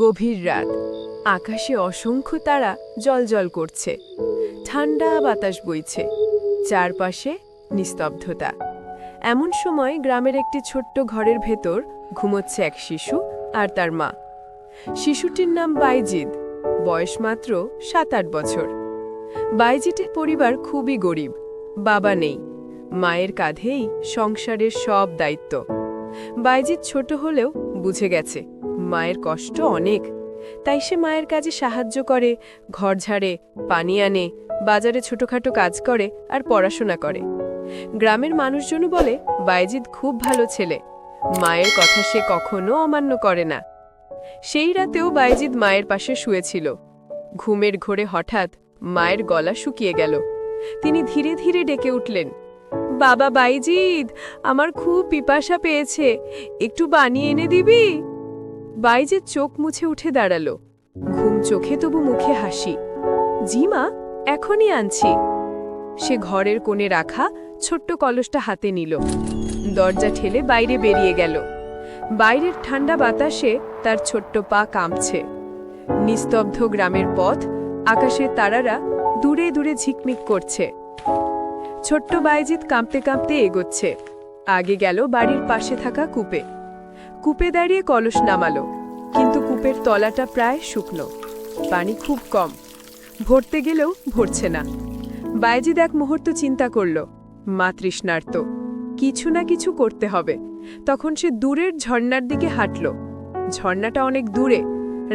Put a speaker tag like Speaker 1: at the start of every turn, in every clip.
Speaker 1: গভীর রাত, আকাশে অসংখ্য তারা জ্বলজ্বল করছে। ঠান্ডা বাতাস বইছে, চারপাশে নিস্তব্ধতা। এমন সময় গ্রামের একটি ছোট্ট ঘরের ভেতর ঘুমোচ্ছে এক শিশু আর তার মা। শিশুটির নাম বাইজিদ, বয়স মাত্র 7-8 বছর। বাইজিদের পরিবার খুবই গরিব, বাবা নেই, মায়ের কাঁধেই সংসারের সব দায়িত্ব। বাইজিদ ছোট হলেও বুঝে গেছে মায়ের কষ্ট অনেক, তাই সে মায়ের কাজে সাহায্য করে, ঘর ঝাড়ে, পানি আনে, বাজারে ছোটখাটো কাজ করে আর পড়াশোনা করে। গ্রামের মানুষজনও বলে বাইজিদ খুব ভালো ছেলে, মায়ের কথা সে কখনো অমান্য করে না। সেই রাতেও বাইজিদ মায়ের পাশে শুয়েছিল। ঘুমের ঘোরে হঠাৎ মায়ের গলা শুকিয়ে গেল। তিনি ধীরে ধীরে ডেকে উঠলেন, বাবা বাইজিদ, আমার খুব পিপাসা পেয়েছে, একটু বানিয়ে এনে দিবি? বাইজিদ চোখ মুছে উঠে দাঁড়ালো, ঘুম চোখে তবু মুখে হাসি। জি মা, এখনই আনছি। সে ঘরের কোণে রাখা ছোট্ট কলসটা হাতে নিল, দরজা ঠেলে বাইরে বেরিয়ে গেল। বাইরের ঠান্ডা বাতাসে তার ছোট্ট পা কাঁপছে। নিস্তব্ধ গ্রামের পথ, আকাশের তারারা দূরে দূরে ঝিকমিক করছে। ছোট্ট বাইজিদ কাঁপতে কাঁপতে এগোচ্ছে। আগে গেল বাড়ির পাশে থাকা কূপে। কূপে দাঁড়িয়ে কলস নামালো, কিন্তু কূপের তলাটা প্রায় শুকনো, পানি খুব কম। ভরতে গেলেও ভরছে না। বাইজিদ এক মুহূর্ত চিন্তা করল, মা তৃষ্ণার্ত, কিছু না কিছু করতে হবে। তখন সে দূরের ঝর্ণার দিকে হাঁটল। ঝর্ণাটা অনেক দূরে,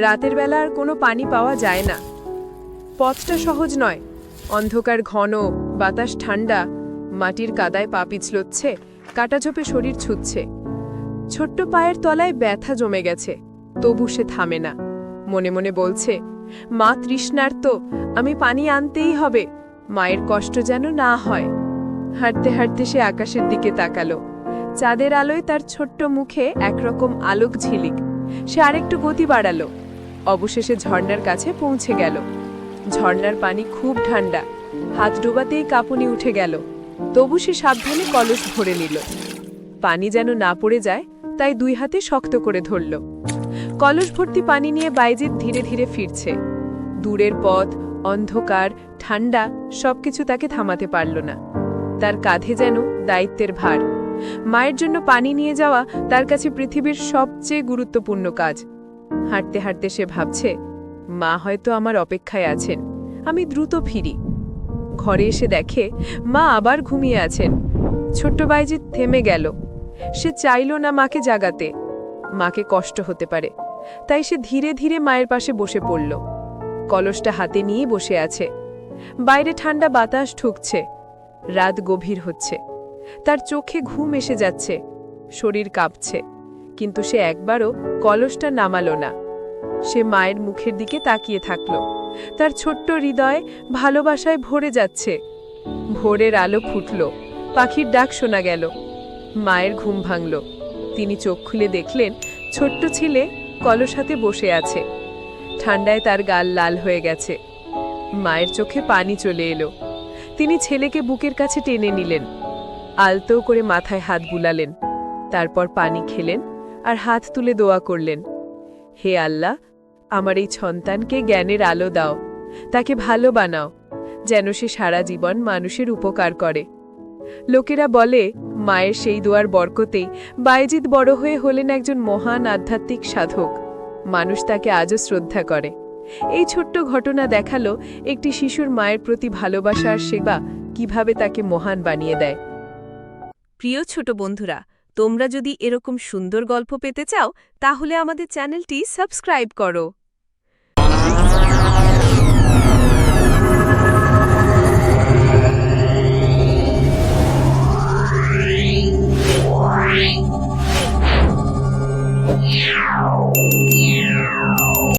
Speaker 1: রাতের বেলা আর কোনো পানি পাওয়া যায় না। পথটা সহজ নয়, অন্ধকার ঘন, বাতাস ঠান্ডা, মাটির কাদায় পা পিছলচ্ছে, কাটাঝোপে শরীর ছুটছে। ছোট্ট পায়ের তলায় ব্যথা জমে গেছে, তবু সে থামে না। মনে মনে বলছে, মা তৃষ্ণার্ত, আমি পানি আনতেই হবে, মায়ের কষ্ট যেন না হয়। হাঁটতে হাঁটতে সে আকাশের দিকে তাকালো। চাঁদের আলোয় তার ছোট্ট মুখে একরকম আলোক ঝিলিক। সে আরেকটু গতি বাড়ালো, অবশেষে ঝর্ণার কাছে পৌঁছে গেল। ঝর্ণার পানি খুব ঠান্ডা, হাত ডোবাতেই কাঁপুনি উঠে গেল। তবু সে সাবধানে কলস ভরে নিল। পানি যেন না পড়ে যায়, তাই দুই হাতে শক্ত করে ধরল। কলস ভর্তি পানি নিয়ে বাইজিদ ধীরে ধীরে ফিরছে। দূরের পথ, অন্ধকার, ঠান্ডা, সবকিছু তাকে থামাতে পারল না। তার কাঁধে যেন দায়িত্বের ভার। মায়ের জন্য পানি নিয়ে যাওয়া তার কাছে পৃথিবীর সবচেয়ে গুরুত্বপূর্ণ কাজ। হাঁটতে হাঁটতে সে ভাবছে, মা হয়তো আমার অপেক্ষায় আছেন, আমি দ্রুত ফিরি। ঘরে এসে দেখে মা আবার ঘুমিয়ে আছেন। ছোট্ট বাইজিদ থেমে গেল। সে চাইল না মাকে জাগাতে, মাকে কষ্ট হতে পারে, তাই সে ধীরে ধীরে মায়ের পাশে বসে পড়ল। কলসটা হাতে নিয়ে বসে আছে। বাইরে ঠান্ডা বাতাস ঢুকছে, রাত গভীর হচ্ছে। তার চোখে ঘুম এসে যাচ্ছে, শরীর কাঁপছে, কিন্তু সে একবারও কলসটা নামালো না। সে মায়ের মুখের দিকে তাকিয়ে থাকল। তার ছোট্ট হৃদয় ভালোবাসায় ভরে যাচ্ছে। ভোরের আলো ফুটল, পাখির ডাক শোনা গেল। মায়ের ঘুম ভাঙল। তিনি চোখ খুলে দেখলেন ছোট্ট ছেলে কলস হাতে বসে আছে। ঠান্ডায় তার গাল লাল হয়ে গেছে। মায়ের চোখে পানি চলে এলো। তিনি ছেলেকে বুকের কাছে টেনে নিলেন, আলতো করে মাথায় হাত বুলালেন। তারপর পানি খেলেন আর হাত তুলে দোয়া করলেন, হে আল্লাহ, আমার এই সন্তানকে জ্ঞানের আলো দাও, তাকে ভালো বানাও, যেন সে সারা জীবন মানুষের উপকার করে। লোকেরা বলে মায়ের সেই দোয়ার বরকতেই বাইজিদ বড় হয়ে হলেন একজন মহান আধ্যাত্মিক সাধক। মানুষ তাকে আজও শ্রদ্ধা করে। এই ছোট্ট ঘটনা দেখালো একটি শিশুর মায়ের প্রতি ভালোবাসা আর সেবা কিভাবে তাকে মহান বানিয়ে দেয়।
Speaker 2: প্রিয় ছোট বন্ধুরা, তোমরা যদি এরকম সুন্দর গল্প পেতে চাও, তাহলে আমাদের চ্যানেলটি সাবস্ক্রাইব করো।